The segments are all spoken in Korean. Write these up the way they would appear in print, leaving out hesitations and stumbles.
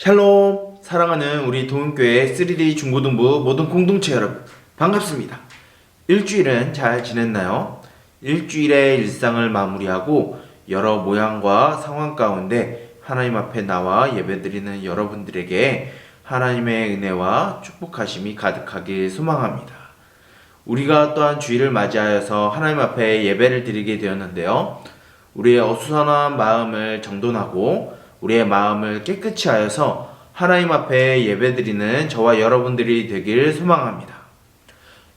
샬롬! 사랑하는 우리 도움교회 3D 중고등부 모든 공동체 여러분, 반갑습니다. 일주일은 잘 지냈나요? 일주일의 일상을 마무리하고 여러 모양과 상황 가운데 하나님 앞에 나와 예배드리는 여러분들에게 하나님의 은혜와 축복하심이 가득하길 소망합니다. 우리가 또한 주일을 맞이하여서 하나님 앞에 예배를 드리게 되었는데요. 우리의 어수선한 마음을 정돈하고 우리의 마음을 깨끗이 하여서 하나님 앞에 예배드리는 저와 여러분들이 되길 소망합니다.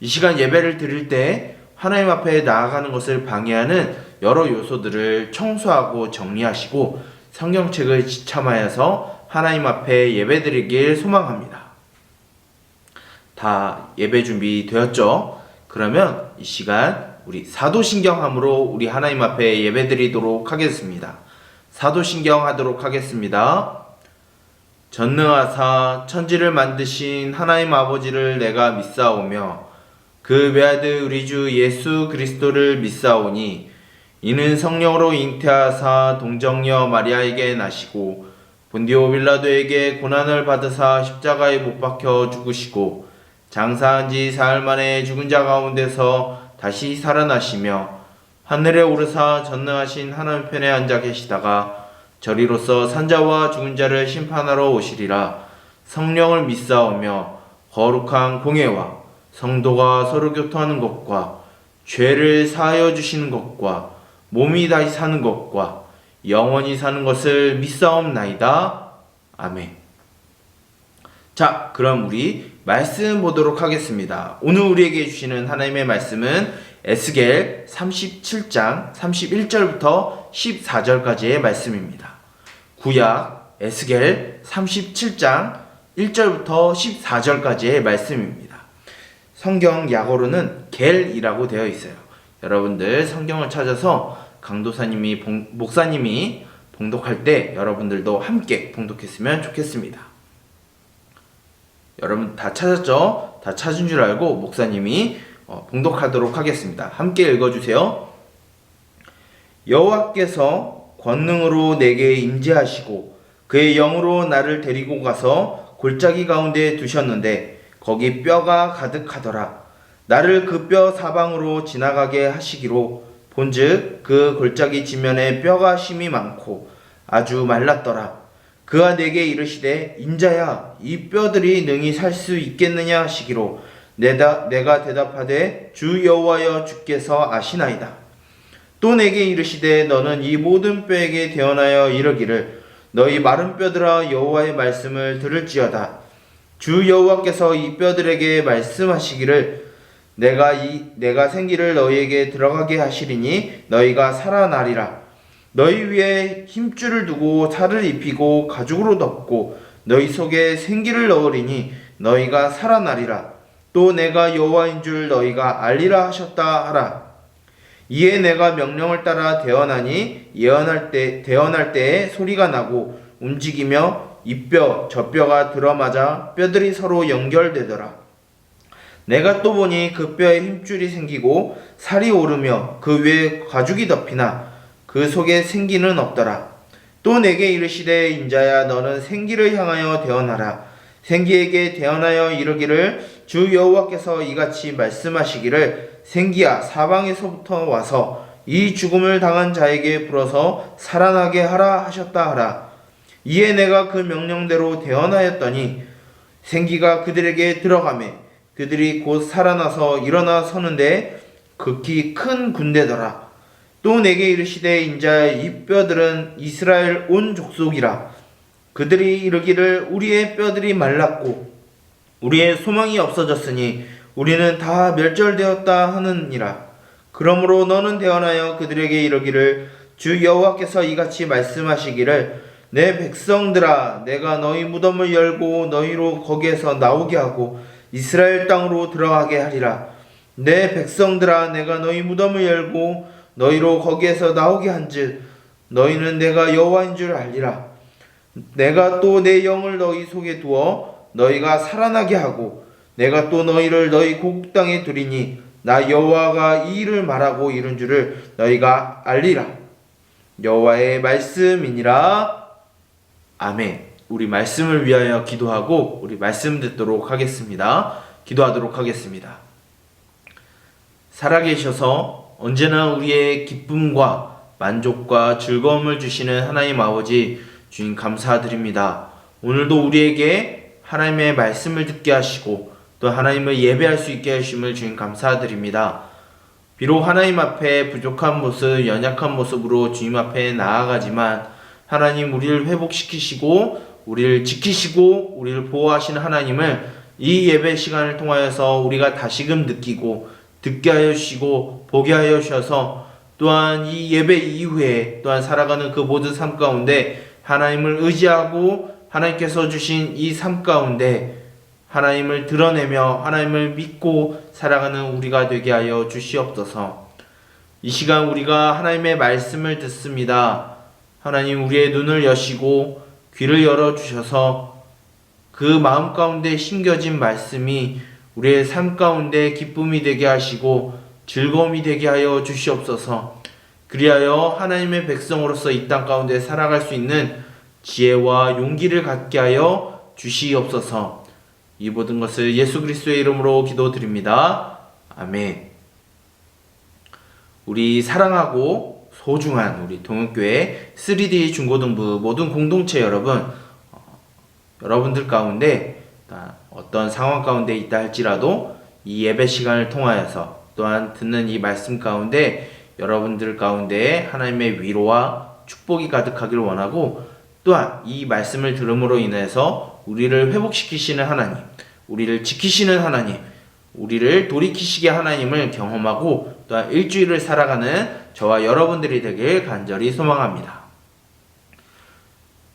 이 시간 예배를 드릴 때 하나님 앞에 나아가는 것을 방해하는 여러 요소들을 청소하고 정리하시고 성경책을 지참하여서 하나님 앞에 예배드리길 소망합니다. 다 예배 준비 되었죠? 그러면 이 시간 우리 사도신경함으로 우리 하나님 앞에 예배드리도록 하겠습니다. 사도신경 하도록 하겠습니다. 전능하사 천지를 만드신 하나님 아버지를 내가 믿사오며 그 외아들 우리 주 예수 그리스도를 믿사오니 이는 성령으로 잉태하사 동정녀 마리아에게 나시고 본디오 빌라도에게 고난을 받으사 십자가에 못 박혀 죽으시고 장사한 지 사흘 만에 죽은 자 가운데서 다시 살아나시며 하늘에 오르사 전능하신 하나님 편에 앉아 계시다가 저리로서 산자와 죽은 자를 심판하러 오시리라. 성령을 믿사오며 거룩한 공예와 성도가 서로 교통하는 것과 죄를 사하여 주시는 것과 몸이 다시 사는 것과 영원히 사는 것을 믿사옵나이다. 아멘. 자, 그럼 우리 말씀 보도록 하겠습니다. 오늘 우리에게 주시는 하나님의 말씀은 에스겔 37장 31절부터 14절까지의 말씀입니다. 구약 에스겔 37장 1절부터 14절까지의 말씀입니다. 성경 약어로는 겔이라고 되어 있어요. 여러분들 성경을 찾아서 강도사님이 목사님이 봉독할 때 여러분들도 함께 봉독했으면 좋겠습니다. 여러분 다 찾았죠? 다 찾은 줄 알고 목사님이 봉독하도록 하겠습니다. 함께 읽어주세요. 여호와께서 권능으로 내게 임재하시고 그의 영으로 나를 데리고 가서 골짜기 가운데 두셨는데 거기 뼈가 가득하더라. 나를 그 뼈 사방으로 지나가게 하시기로 본즉 그 골짜기 지면에 뼈가 심이 많고 아주 말랐더라. 그가 내게 이르시되 인자야 이 뼈들이 능히 살 수 있겠느냐 하시기로 내가 대답하되 주 여호와여 주께서 아시나이다. 또 내게 이르시되 너는 이 모든 뼈에게 대언하여 이르기를 너희 마른 뼈들아 여호와의 말씀을 들을지어다. 주 여호와께서 이 뼈들에게 말씀하시기를 내가 생기를 너희에게 들어가게 하시리니 너희가 살아나리라. 너희 위에 힘줄을 두고 살을 입히고 가죽으로 덮고 너희 속에 생기를 넣으리니 너희가 살아나리라. 또 내가 여호와인 줄 너희가 알리라 하셨다 하라. 이에 내가 명령을 따라 대언하니 대언할 때에 소리가 나고 움직이며 이 뼈 저 뼈가 들어맞아 뼈들이 서로 연결되더라. 내가 또 보니 그 뼈에 힘줄이 생기고 살이 오르며 그 위에 가죽이 덮이나 그 속에 생기는 없더라. 또 내게 이르시되 인자야 너는 생기를 향하여 대언하라. 생기에게 대언하여 이르기를 주 여호와께서 이같이 말씀하시기를 생기야 사방에서부터 와서 이 죽음을 당한 자에게 불어서 살아나게 하라 하셨다 하라. 이에 내가 그 명령대로 대언하였더니 생기가 그들에게 들어가매 그들이 곧 살아나서 일어나 서는데 극히 큰 군대더라. 또 내게 이르시되 인자야 이 뼈들은 이스라엘 온 족속이라. 그들이 이르기를 우리의 뼈들이 말랐고 우리의 소망이 없어졌으니 우리는 다 멸절되었다 하느니라. 그러므로 너는 대언하여 그들에게 이르기를 주 여호와께서 이같이 말씀하시기를 내 백성들아 내가 너희 무덤을 열고 너희로 거기에서 나오게 하고 이스라엘 땅으로 들어가게 하리라. 내 백성들아 내가 너희 무덤을 열고 너희로 거기에서 나오게 한즉 너희는 내가 여호와인 줄 알리라. 내가 또 내 영을 너희 속에 두어 너희가 살아나게 하고 내가 또 너희를 너희 고국 땅에 두리니 나 여호와가 이 일을 말하고 이룬 줄을 너희가 알리라. 여호와의 말씀이니라. 아멘. 우리 말씀을 위하여 기도하고 우리 말씀 듣도록 하겠습니다. 기도하도록 하겠습니다. 살아계셔서 언제나 우리의 기쁨과 만족과 즐거움을 주시는 하나님 아버지, 주님 감사드립니다. 오늘도 우리에게 하나님의 말씀을 듣게 하시고 또 하나님을 예배할 수 있게 하심을 주님 감사드립니다. 비록 하나님 앞에 부족한 모습, 연약한 모습으로 주님 앞에 나아가지만 하나님, 우리를 회복시키시고 우리를 지키시고 우리를 보호하시는 하나님을 이 예배 시간을 통하여서 우리가 다시금 느끼고 듣게 하여 주시고 보게 하여 주셔서 또한 이 예배 이후에 또한 살아가는 그 모든 삶 가운데 하나님을 의지하고 하나님께서 주신 이 삶 가운데 하나님을 드러내며 하나님을 믿고 살아가는 우리가 되게 하여 주시옵소서. 이 시간 우리가 하나님의 말씀을 듣습니다. 하나님, 우리의 눈을 여시고 귀를 열어주셔서 그 마음 가운데 심겨진 말씀이 우리의 삶 가운데 기쁨이 되게 하시고 즐거움이 되게 하여 주시옵소서. 그리하여 하나님의 백성으로서 이 땅 가운데 살아갈 수 있는 지혜와 용기를 갖게 하여 주시옵소서. 이 모든 것을 예수 그리스도의 이름으로 기도드립니다. 아멘. 우리 사랑하고 소중한 우리 동역교회 3D 중고등부 모든 공동체 여러분, 여러분들 가운데 어떤 상황 가운데 있다 할지라도 이 예배 시간을 통하여서 또한 듣는 이 말씀 가운데 여러분들 가운데 하나님의 위로와 축복이 가득하길 원하고, 또한 이 말씀을 들음으로 인해서 우리를 회복시키시는 하나님, 우리를 지키시는 하나님, 우리를 돌이키시게 하나님을 경험하고 또한 일주일을 살아가는 저와 여러분들이 되길 간절히 소망합니다.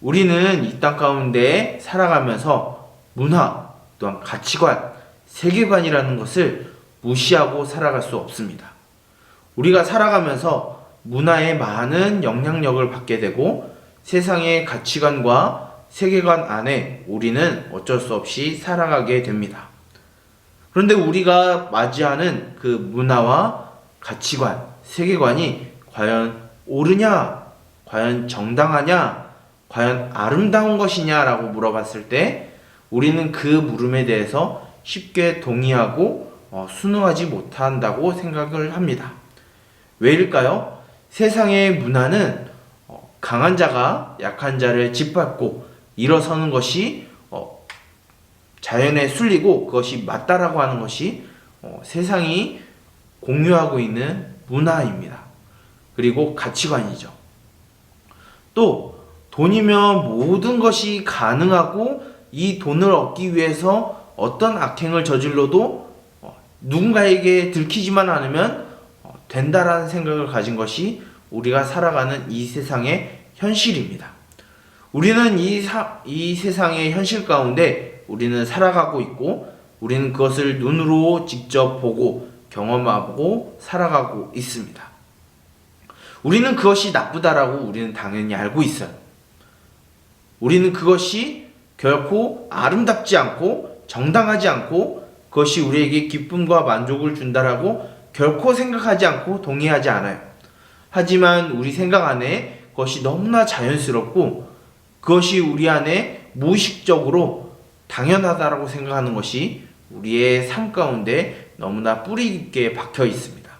우리는 이 땅 가운데 살아가면서 문화, 또한 가치관, 세계관이라는 것을 무시하고 살아갈 수 없습니다. 우리가 살아가면서 문화의 많은 영향력을 받게 되고 세상의 가치관과 세계관 안에 우리는 어쩔 수 없이 살아가게 됩니다. 그런데 우리가 맞이하는 그 문화와 가치관, 세계관이 과연 옳으냐, 과연 정당하냐, 과연 아름다운 것이냐라고 물어봤을 때 우리는 그 물음에 대해서 쉽게 동의하고 순응하지 못한다고 생각을 합니다. 왜일까요? 세상의 문화는 강한 자가 약한 자를 짓밟고 일어서는 것이 자연에 순리고 그것이 맞다라고 하는 것이 세상이 공유하고 있는 문화입니다. 그리고 가치관이죠. 또 돈이면 모든 것이 가능하고 이 돈을 얻기 위해서 어떤 악행을 저질러도 누군가에게 들키지만 않으면 된다라는 생각을 가진 것이 우리가 살아가는 이 세상의 현실입니다. 우리는 이 세상의 현실 가운데 우리는 살아가고 있고 우리는 그것을 눈으로 직접 보고 경험하고 살아가고 있습니다. 우리는 그것이 나쁘다라고 우리는 당연히 알고 있어요. 우리는 그것이 결코 아름답지 않고 정당하지 않고 그것이 우리에게 기쁨과 만족을 준다라고 결코 생각하지 않고 동의하지 않아요. 하지만 우리 생각 안에 그것이 너무나 자연스럽고 그것이 우리 안에 무의식적으로 당연하다라고 생각하는 것이 우리의 삶 가운데 너무나 뿌리 깊게 박혀 있습니다.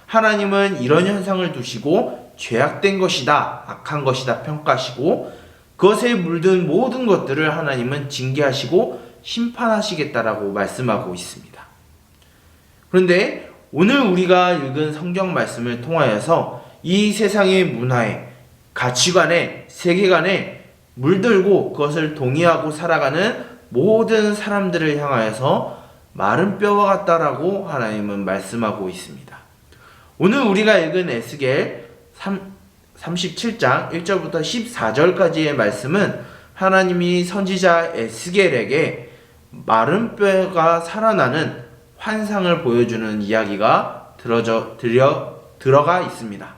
하나님은 이런 현상을 두시고 죄악된 것이다, 악한 것이다 평가하시고 그것에 물든 모든 것들을 하나님은 징계하시고 심판하시겠다라고 말씀하고 있습니다. 그런데 오늘 우리가 읽은 성경 말씀을 통하여서 이 세상의 문화에, 가치관에, 세계관에 물들고 그것을 동의하고 살아가는 모든 사람들을 향하여서 마른 뼈와 같다라고 하나님은 말씀하고 있습니다. 오늘 우리가 읽은 에스겔 37장 1절부터 14절까지의 말씀은 하나님이 선지자 에스겔에게 마른 뼈가 살아나는 환상을 보여주는 이야기가 들어가 있습니다.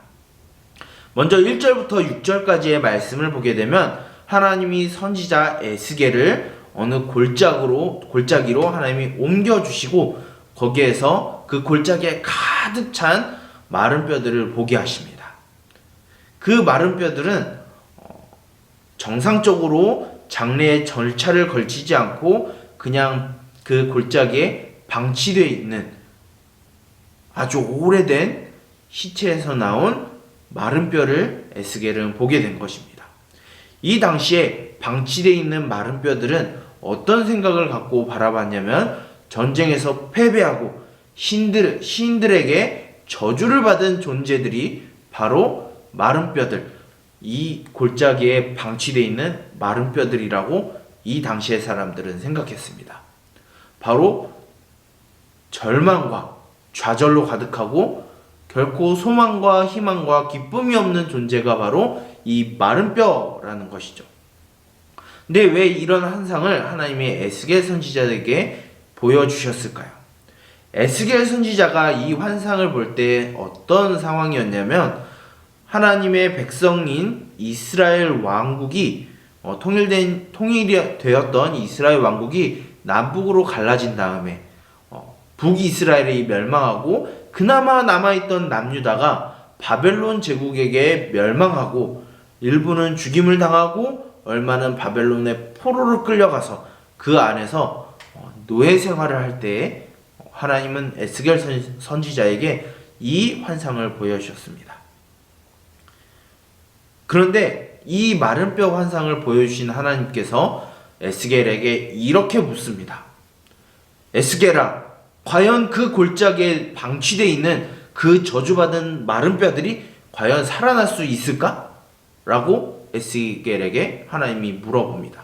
먼저 1절부터 6절까지의 말씀을 보게 되면 하나님이 선지자 에스겔을 어느 골짜기로 하나님이 옮겨주시고 거기에서 그 골짜기에 가득 찬 마른 뼈들을 보게 하십니다. 그 마른 뼈들은 정상적으로 장례의 절차를 걸치지 않고 그냥 그 골짜기에 방치되어 있는 아주 오래된 시체에서 나온 마른 뼈를 에스겔은 보게 된 것입니다. 이 당시에 방치되어 있는 마른 뼈들은 어떤 생각을 갖고 바라봤냐면 전쟁에서 패배하고 시인들에게 저주를 받은 존재들이 바로 마른 뼈들, 이 골짜기에 방치되어 있는 마른 뼈들이라고 이 당시의 사람들은 생각했습니다. 바로 절망과 좌절로 가득하고 결코 소망과 희망과 기쁨이 없는 존재가 바로 이 마른 뼈라는 것이죠. 근데 왜 이런 환상을 하나님이 에스겔 선지자에게 보여주셨을까요? 에스겔 선지자가 이 환상을 볼 때 어떤 상황이었냐면 하나님의 백성인 이스라엘 왕국이 통일되었던 이스라엘 왕국이 남북으로 갈라진 다음에 북이스라엘이 멸망하고 그나마 남아있던 남유다가 바벨론 제국에게 멸망하고 일부는 죽임을 당하고 얼마는 바벨론의 포로로 끌려가서 그 안에서 노예 생활을 할 때에 하나님은 에스겔 선지자에게 이 환상을 보여주셨습니다. 그런데 이 마른 뼈 환상을 보여주신 하나님께서 에스겔에게 이렇게 묻습니다. 에스겔아, 과연 그 골짜기에 방치되어 있는 그 저주받은 마른 뼈들이 과연 살아날 수 있을까? 라고 에스겔에게 하나님이 물어봅니다.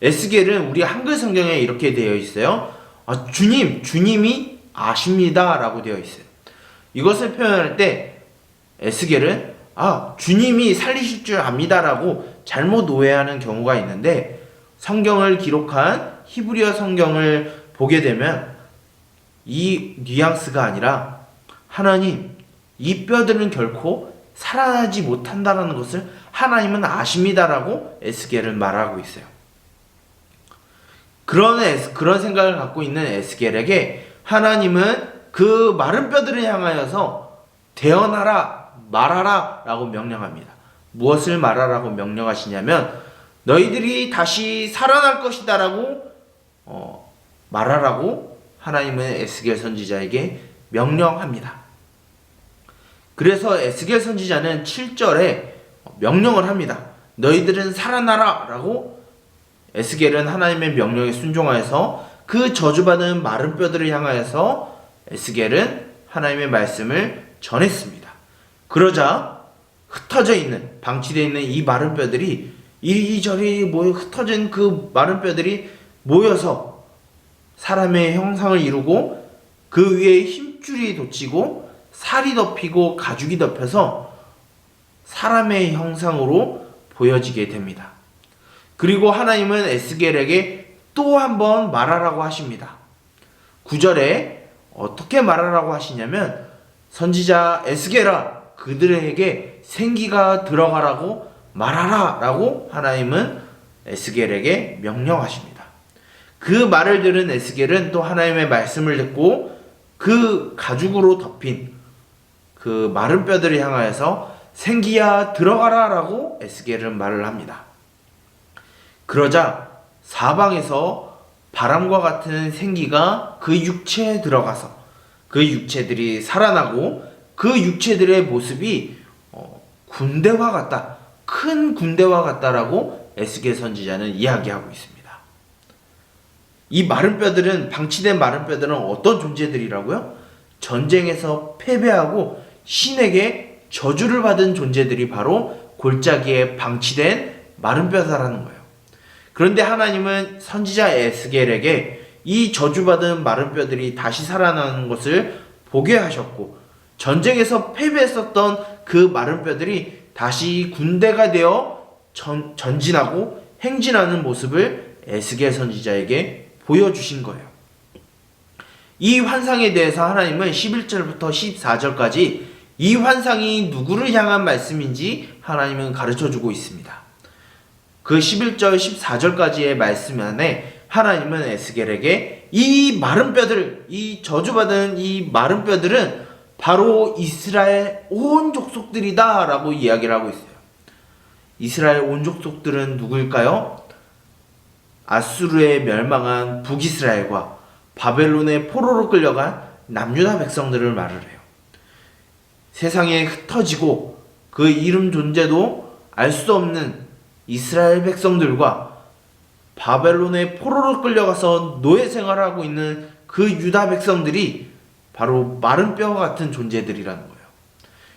에스겔은 우리 한글 성경에 이렇게 되어 있어요. 주님이 아십니다 라고 되어 있어요. 이것을 표현할 때 에스겔은 주님이 살리실 줄 압니다 라고 잘못 오해하는 경우가 있는데, 성경을 기록한 히브리어 성경을 보게 되면 이 뉘앙스가 아니라 하나님, 이 뼈들은 결코 살아나지 못한다는 것을 하나님은 아십니다라고 에스겔은 말하고 있어요. 그런 생각을 갖고 있는 에스겔에게 하나님은 그 마른 뼈들을 향하여서 대언하라, 말하라 라고 명령합니다. 무엇을 말하라고 명령하시냐면 너희들이 다시 살아날 것이다 라고 말하라고 하나님은 에스겔 선지자에게 명령합니다. 그래서 에스겔 선지자는 7절에 명령을 합니다. 너희들은 살아나라 라고 에스겔은 하나님의 명령에 순종하여서 그 저주받은 마른 뼈들을 향하여서 에스겔은 하나님의 말씀을 전했습니다. 그러자 흩어져 있는, 방치되어 있는 이 마른 뼈들이 이리저리 흩어진 그 마른 뼈들이 모여서 사람의 형상을 이루고 그 위에 힘줄이 돋치고 살이 덮이고 가죽이 덮여서 사람의 형상으로 보여지게 됩니다. 그리고 하나님은 에스겔에게 또 한 번 말하라고 하십니다. 9절에 어떻게 말하라고 하시냐면 선지자 에스겔아, 그들에게 생기가 들어가라고 말하라 라고 하나님은 에스겔에게 명령하십니다. 그 말을 들은 에스겔은 또 하나님의 말씀을 듣고 그 가죽으로 덮인 그 마른 뼈들을 향하여서 생기야 들어가라 라고 에스겔은 말을 합니다. 그러자 사방에서 바람과 같은 생기가 그 육체에 들어가서 그 육체들이 살아나고 그 육체들의 모습이 군대와 같다, 큰 군대와 같다라고 에스겔 선지자는 이야기하고 있습니다. 이 마른 뼈들은, 방치된 마른 뼈들은 어떤 존재들이라고요? 전쟁에서 패배하고 신에게 저주를 받은 존재들이 바로 골짜기에 방치된 마른 뼈다라는 거예요. 그런데 하나님은 선지자 에스겔에게 이 저주받은 마른 뼈들이 다시 살아나는 것을 보게 하셨고, 전쟁에서 패배했었던 그 마른 뼈들이 다시 군대가 되어 전진하고 행진하는 모습을 에스겔 선지자에게 보여주신 거예요. 이 환상에 대해서 하나님은 11절부터 14절까지 이 환상이 누구를 향한 말씀인지 하나님은 가르쳐주고 있습니다. 그 11절, 14절까지의 말씀 안에 하나님은 에스겔에게 이 마른 뼈들, 이 저주받은 이 마른 뼈들은 바로 이스라엘 온 족속들이다 라고 이야기를 하고 있어요. 이스라엘 온 족속들은 누구일까요? 아수르에 멸망한 북이스라엘과 바벨론의 포로로 끌려간 남유다 백성들을 말을 해요. 세상에 흩어지고 그 이름 존재도 알 수 없는 이스라엘 백성들과 바벨론의 포로로 끌려가서 노예 생활하고 있는 그 유다 백성들이 바로 마른 뼈와 같은 존재들이라는 거예요.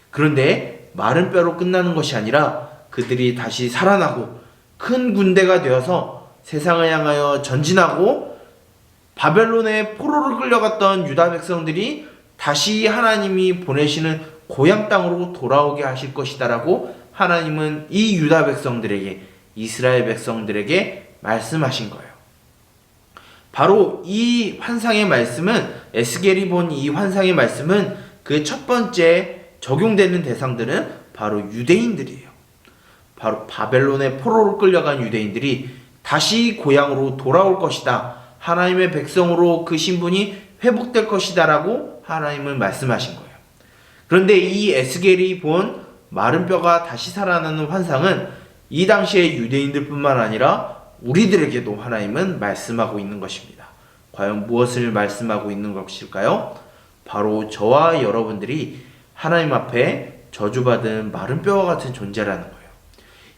그런데 마른 뼈로 끝나는 것이 아니라 그들이 다시 살아나고 큰 군대가 되어서 세상을 향하여 전진하고 바벨론의 포로로 끌려갔던 유다 백성들이 다시 하나님이 보내시는 고향 땅으로 돌아오게 하실 것이다라고 하나님은 이 유다 백성들에게, 이스라엘 백성들에게 말씀하신 거예요. 바로 이 환상의 말씀은, 에스겔이 본 이 환상의 말씀은 그 첫 번째 적용되는 대상들은 바로 유대인들이에요. 바로 바벨론의 포로로 끌려간 유대인들이 다시 고향으로 돌아올 것이다. 하나님의 백성으로 그 신분이 회복될 것이다 라고 하나님은 말씀하신 거예요. 그런데 이 에스겔이 본 마른 뼈가 다시 살아나는 환상은 이 당시의 유대인들 뿐만 아니라 우리들에게도 하나님은 말씀하고 있는 것입니다. 과연 무엇을 말씀하고 있는 것일까요? 바로 저와 여러분들이 하나님 앞에 저주받은 마른 뼈와 같은 존재라는 거예요.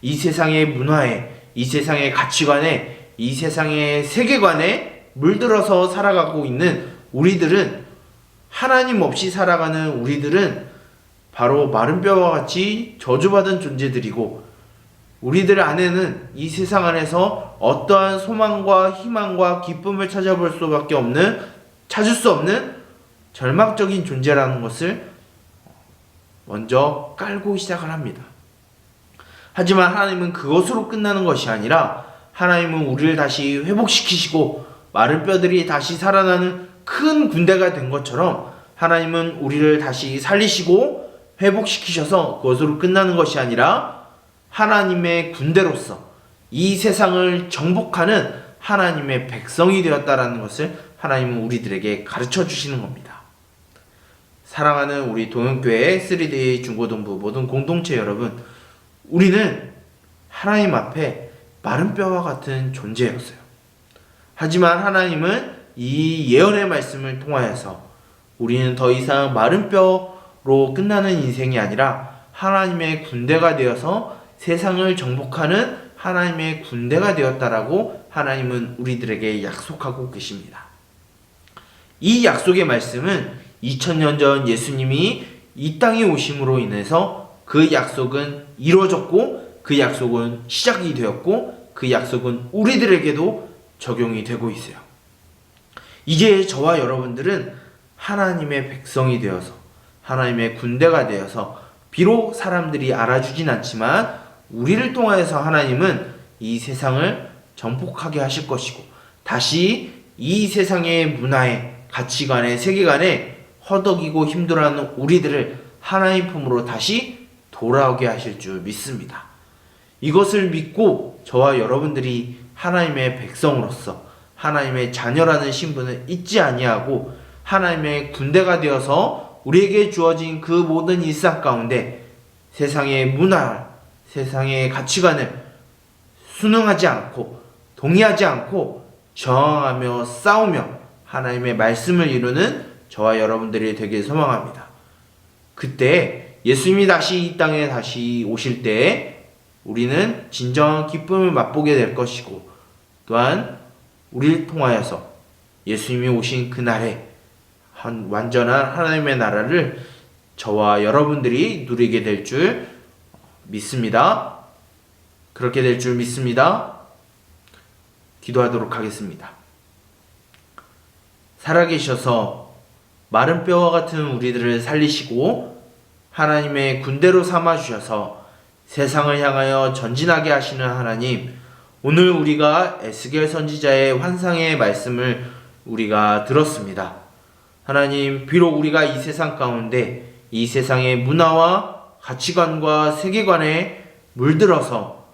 이 세상의 문화에, 이 세상의 가치관에, 이 세상의 세계관에 물들어서 살아가고 있는 우리들은, 하나님 없이 살아가는 우리들은 바로 마른 뼈와 같이 저주받은 존재들이고, 우리들 안에는 이 세상 안에서 어떠한 소망과 희망과 기쁨을 찾을 수 없는 절망적인 존재라는 것을 먼저 깔고 시작을 합니다. 하지만 하나님은 그것으로 끝나는 것이 아니라 하나님은 우리를 다시 회복시키시고 마른 뼈들이 다시 살아나는 큰 군대가 된 것처럼 하나님은 우리를 다시 살리시고 회복시키셔서 그것으로 끝나는 것이 아니라 하나님의 군대로서 이 세상을 정복하는 하나님의 백성이 되었다라는 것을 하나님은 우리들에게 가르쳐 주시는 겁니다. 사랑하는 우리 동현교회 3D 중고등부 모든 공동체 여러분, 우리는 하나님 앞에 마른 뼈와 같은 존재였어요. 하지만 하나님은 이 예언의 말씀을 통하여서 우리는 더 이상 마른 뼈로 끝나는 인생이 아니라 하나님의 군대가 되어서 세상을 정복하는 하나님의 군대가 되었다라고 하나님은 우리들에게 약속하고 계십니다. 이 약속의 말씀은 2000년 전 예수님이 이 땅에 오심으로 인해서 그 약속은 이루어졌고, 그 약속은 시작이 되었고, 그 약속은 우리들에게도 적용이 되고 있어요. 이제 저와 여러분들은 하나님의 백성이 되어서, 하나님의 군대가 되어서, 비록 사람들이 알아주진 않지만 우리를 통하여서 하나님은 이 세상을 정복하게 하실 것이고, 다시 이 세상의 문화에, 가치관에, 세계관에 허덕이고 힘들어하는 우리들을 하나님 품으로 다시 돌아오게 하실 줄 믿습니다. 이것을 믿고 저와 여러분들이 하나님의 백성으로서 하나님의 자녀라는 신분을 잊지 아니하고 하나님의 군대가 되어서 우리에게 주어진 그 모든 일상 가운데 세상의 문화, 세상의 가치관을 순응하지 않고 동의하지 않고 저항하며 싸우며 하나님의 말씀을 이루는 저와 여러분들이 되길 소망합니다. 그때 예수님이 다시 이 땅에 다시 오실 때 우리는 진정한 기쁨을 맛보게 될 것이고, 또한 우리를 통하여서 예수님이 오신 그날에 완전한 하나님의 나라를 저와 여러분들이 누리게 될 줄 믿습니다. 그렇게 될 줄 믿습니다. 기도하도록 하겠습니다. 살아계셔서 마른 뼈와 같은 우리들을 살리시고 하나님의 군대로 삼아주셔서 세상을 향하여 전진하게 하시는 하나님, 오늘 우리가 에스겔 선지자의 환상의 말씀을 우리가 들었습니다. 하나님, 비록 우리가 이 세상 가운데 이 세상의 문화와 가치관과 세계관에 물들어서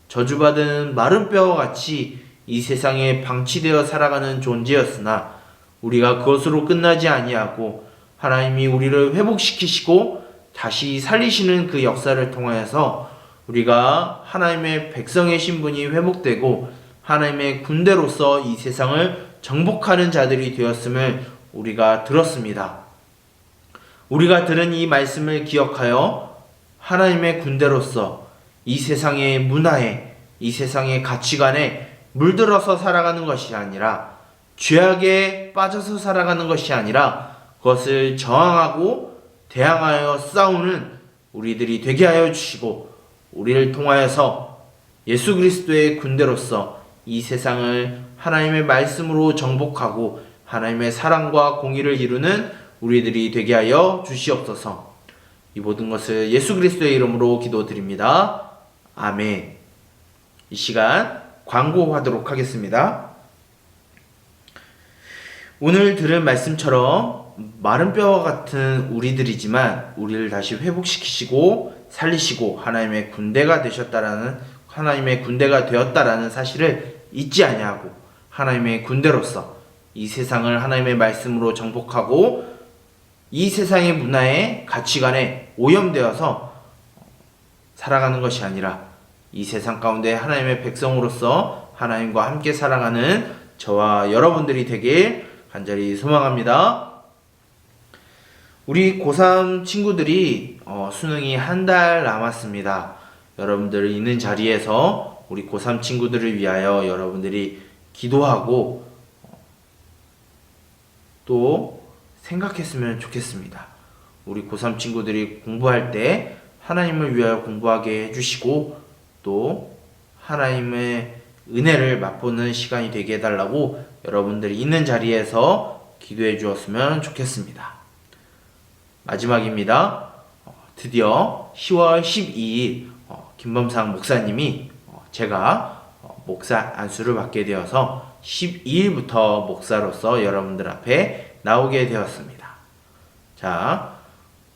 저주받은 마른 뼈와 같이 이 세상에 방치되어 살아가는 존재였으나 우리가 그것으로 끝나지 아니하고 하나님이 우리를 회복시키시고 다시 살리시는 그 역사를 통하여서 우리가 하나님의 백성의 신분이 회복되고 하나님의 군대로서 이 세상을 정복하는 자들이 되었음을 우리가 들었습니다. 우리가 들은 이 말씀을 기억하여 하나님의 군대로서 이 세상의 문화에, 이 세상의 가치관에 물들어서 살아가는 것이 아니라, 죄악에 빠져서 살아가는 것이 아니라 그것을 저항하고 대항하여 싸우는 우리들이 되게 하여 주시고, 우리를 통하여서 예수 그리스도의 군대로서 이 세상을 하나님의 말씀으로 정복하고 하나님의 사랑과 공의를 이루는 우리들이 되게 하여 주시옵소서. 이 모든 것을 예수 그리스도의 이름으로 기도드립니다. 아멘. 이 시간 광고하도록 하겠습니다. 오늘 들은 말씀처럼 마른 뼈와 같은 우리들이지만 우리를 다시 회복시키시고 살리시고 하나님의 군대가 되었다라는 사실을 잊지 아니하고 하나님의 군대로서 이 세상을 하나님의 말씀으로 정복하고 이 세상의 문화에 가치관에 오염되어서 살아가는 것이 아니라 이 세상 가운데 하나님의 백성으로서 하나님과 함께 살아가는 저와 여러분들이 되길 간절히 소망합니다. 우리 고3 친구들이 수능이 한 달 남았습니다. 여러분들 있는 자리에서 우리 고3 친구들을 위하여 여러분들이 기도하고 또 생각했으면 좋겠습니다. 우리 고3 친구들이 공부할 때 하나님을 위하여 공부하게 해주시고 또 하나님의 은혜를 맛보는 시간이 되게 해달라고 여러분들이 있는 자리에서 기도해 주었으면 좋겠습니다. 마지막입니다. 드디어 10월 12일 김범상 목사님이 제가 목사 안수를 받게 되어서 12일부터 목사로서 여러분들 앞에 나오게 되었습니다. 자,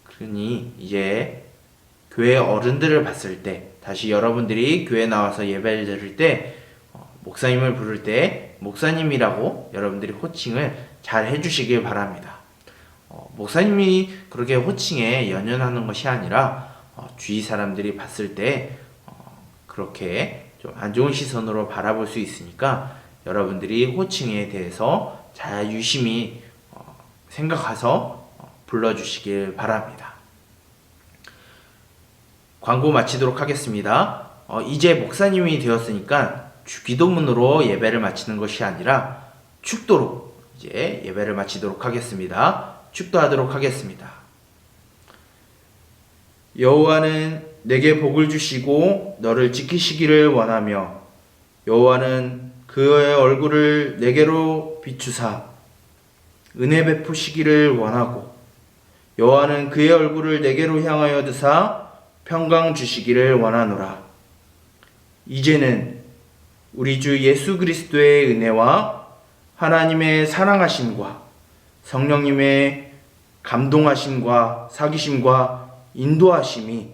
그러니 이제 교회 어른들을 봤을 때, 다시 여러분들이 교회 나와서 예배를 드릴 때 목사님을 부를 때 목사님이라고 여러분들이 호칭을 잘 해주시길 바랍니다. 목사님이 그렇게 호칭에 연연하는 것이 아니라 주위 사람들이 봤을 때 그렇게 좀 안 좋은 시선으로 바라볼 수 있으니까 여러분들이 호칭에 대해서 잘 유심히 생각해서 불러주시길 바랍니다. 광고 마치도록 하겠습니다. 이제 목사님이 되었으니까 주기도문으로 예배를 마치는 것이 아니라 축도로 이제 예배를 마치도록 하겠습니다. 축도하도록 하겠습니다. 여호와는 내게 복을 주시고 너를 지키시기를 원하며 여호와는 그의 얼굴을 내게로 비추사 은혜 베푸시기를 원하고 여호와는 그의 얼굴을 내게로 향하여 드사 평강 주시기를 원하노라. 이제는 우리 주 예수 그리스도의 은혜와 하나님의 사랑하심과 성령님의 감동하심과 사귀심과 인도하심이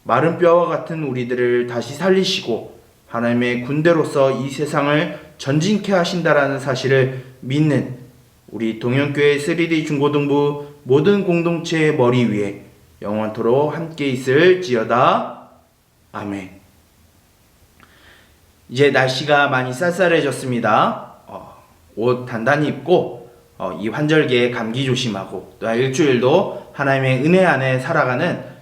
마른 뼈와 같은 우리들을 다시 살리시고 하나님의 군대로서 이 세상을 전진케 하신다라는 사실을 믿는 우리 동현교회 3D 중고등부 모든 공동체의 머리 위에 영원토록 함께 있을지어다. 아멘. 이제 날씨가 많이 쌀쌀해졌습니다. 옷 단단히 입고 이 환절기에 감기 조심하고 또 일주일도 하나님의 은혜 안에 살아가는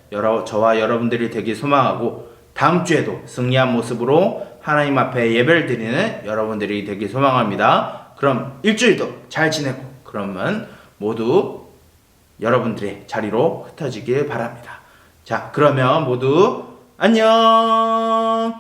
저와 여러분들이 되길 소망하고 다음 주에도 승리한 모습으로 하나님 앞에 예배를 드리는 여러분들이 되길 소망합니다. 그럼 일주일도 잘 지내고 그러면 모두 여러분들의 자리로 흩어지길 바랍니다. 자, 그러면 모두 안녕.